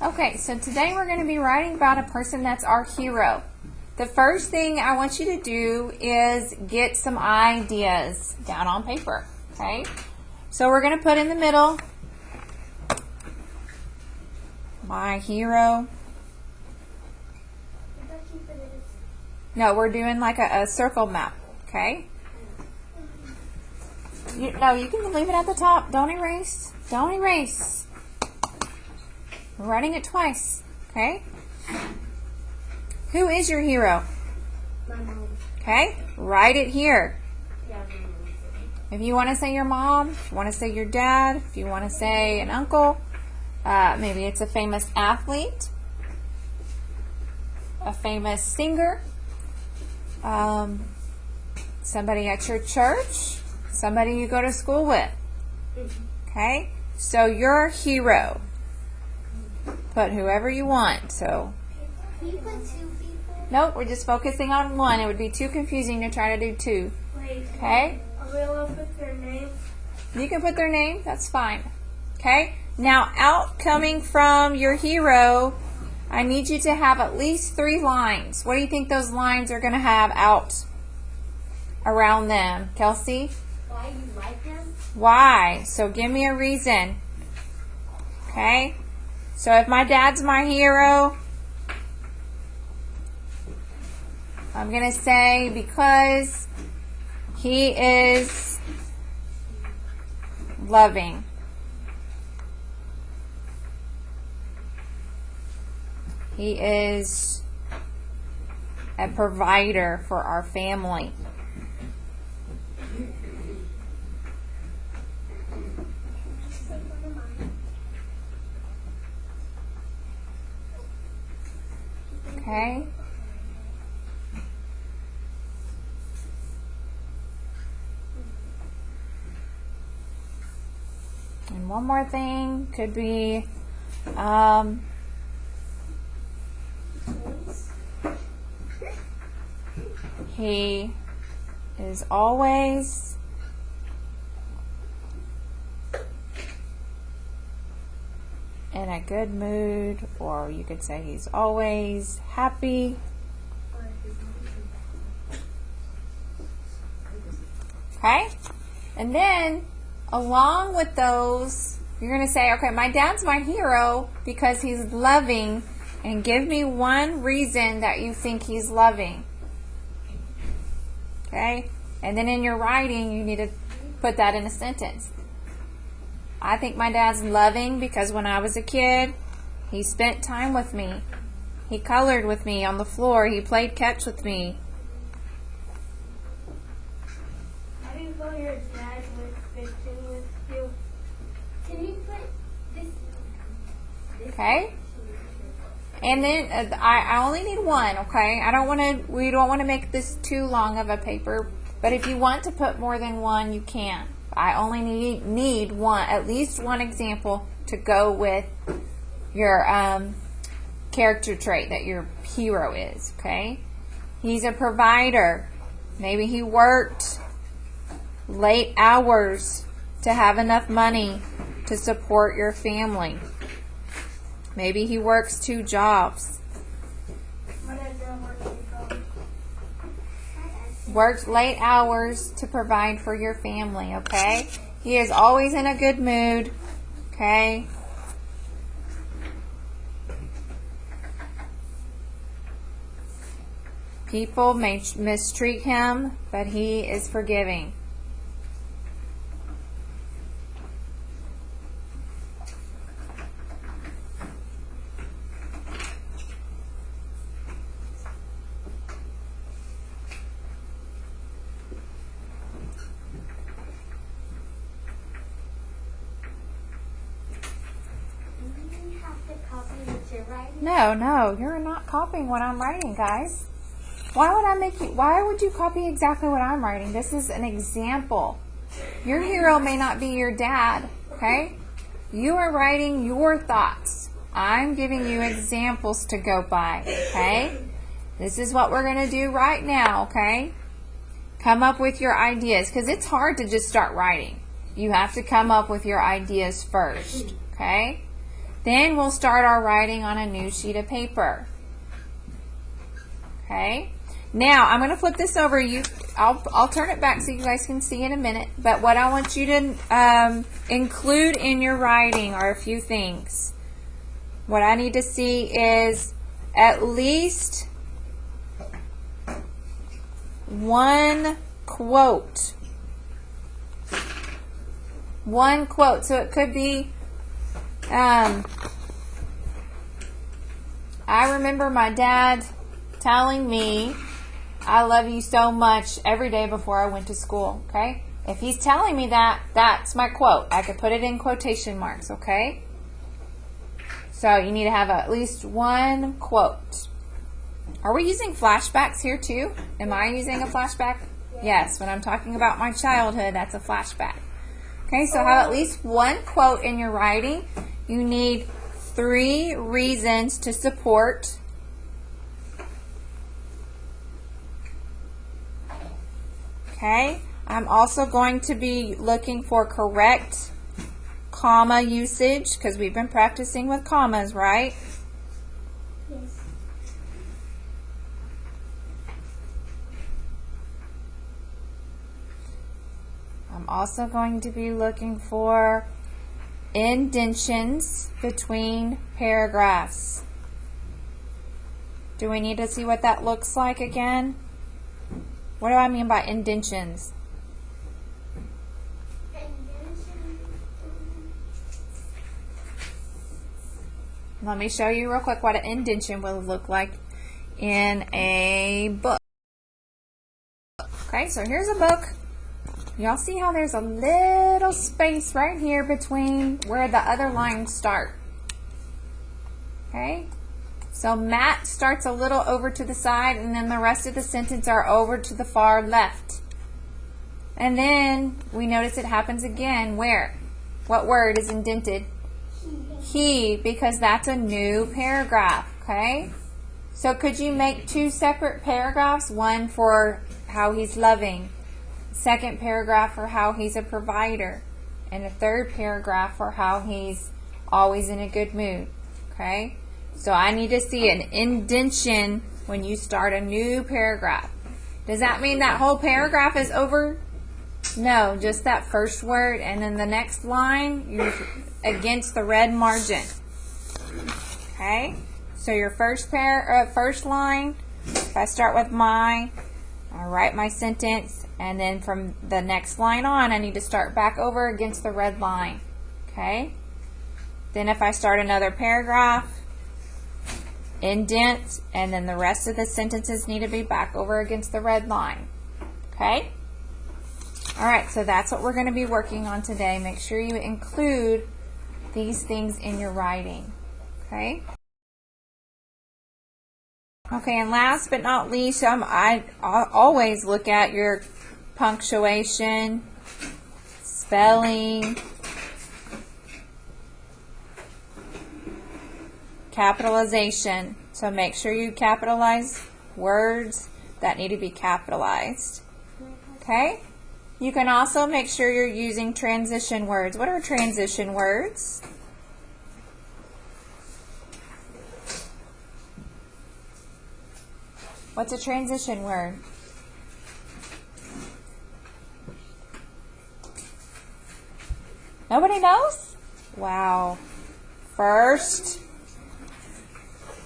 Okay, so today we're going to be writing about a person that's our hero. The first thing I want you to do is get some ideas down on paper, okay? So we're going to put in the middle, my hero. No, we're doing like a circle map, okay? No, you can leave it at the top. Don't erase. Don't erase. We're writing it twice, okay? Who is your hero? My mom. Okay, write it here. Yeah, my mom. If you want to say your mom, if you want to say your dad, if you want to say an uncle, maybe it's a famous athlete, a famous singer, somebody at your church, somebody you go to school with. Okay, so your hero. Put whoever you want. So. Can you put 2 people? Nope, we're just focusing on one. It would be too confusing to try to do 2. Wait. Okay? Are we allowed to put their name? You can put their name. That's fine. Okay? Now, out coming from your hero, I need you to have at least 3 lines. What do you think those lines are going to have out around them? Kelsey? Why you like them? Why? So give me a reason. Okay? So if my dad's my hero, I'm going to say because he is loving. He is a provider for our family. Okay? And one more thing could be he is always in a good mood, or you could say he's always happy. Okay? And then, along with those, you're going to say, okay, my dad's my hero because he's loving, and give me one reason that you think he's loving. Okay? And then in your writing, you need to put that in a sentence. I think my dad's loving because when I was a kid, he spent time with me. He colored with me on the floor. He played catch with me. How do you go your dad went fishing with you? Can you put this? Okay? And then I only need one, okay? We don't want to make this too long of a paper, but if you want to put more than one, you can. I only need one, at least one example to go with your character trait that your hero is, okay? He's a provider. Maybe he worked late hours to have enough money to support your family. Maybe he works 2 jobs. What is your working job? Worked late hours to provide for your family, okay? He is always in a good mood, okay? People may mistreat him, but he is forgiving. No, you're not copying what I'm writing, guys. Why would you copy exactly what I'm writing? This is an example. Your hero may not be your dad, okay? You are writing your thoughts. I'm giving you examples to go by, okay? This is what we're going to do right now, okay? Come up with your ideas, because it's hard to just start writing. You have to come up with your ideas first, okay? Then we'll start our writing on a new sheet of paper. Okay? Now, I'm going to flip this over. I'll turn it back so you guys can see in a minute. But what I want you to include in your writing are a few things. What I need to see is at least one quote. One quote. So it could be, I remember my dad telling me, I love you so much every day before I went to school, okay? If he's telling me that, that's my quote. I could put it in quotation marks, okay? So you need to have at least one quote. Are we using flashbacks here too? Am I using a flashback? Yes, when I'm talking about my childhood, that's a flashback. Okay, so have at least one quote in your writing. You need 3 reasons to support. Okay, I'm also going to be looking for correct comma usage because we've been practicing with commas, right? Yes. I'm also going to be looking for indentions between paragraphs. Do we need to see what that looks like again? What do I mean by indentions? Let me show you real quick what an indention will look like in a book. Okay, so here's a book. Y'all see how there's a little space right here between where the other lines start. Okay, so Matt starts a little over to the side and then the rest of the sentence are over to the far left. And then we notice it happens again where? What word is indented? He, because that's a new paragraph, okay? So could you make 2 separate paragraphs? One for how he's loving, second paragraph for how he's a provider, and a third paragraph for how he's always in a good mood, okay? So I need to see an indention when you start a new paragraph. Does that mean that whole paragraph is over? No, just that first word, and then the next line, you're against the red margin. Okay? So your first line, if I start with I write my sentence, and then from the next line on, I need to start back over against the red line. Okay? Then if I start another paragraph, indent, and then the rest of the sentences need to be back over against the red line. Okay? Alright, so that's what we're going to be working on today. Make sure you include these things in your writing. Okay? Okay, and last but not least, I always look at your punctuation, spelling, capitalization. So make sure you capitalize words that need to be capitalized. Okay? You can also make sure you're using transition words. What are transition words? What's a transition word? Nobody knows? Wow. First,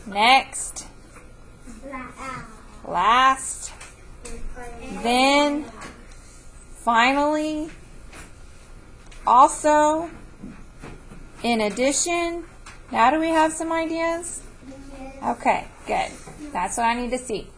next, last, then, finally, also, in addition. Now do we have some ideas? Okay, good. That's what I need to see.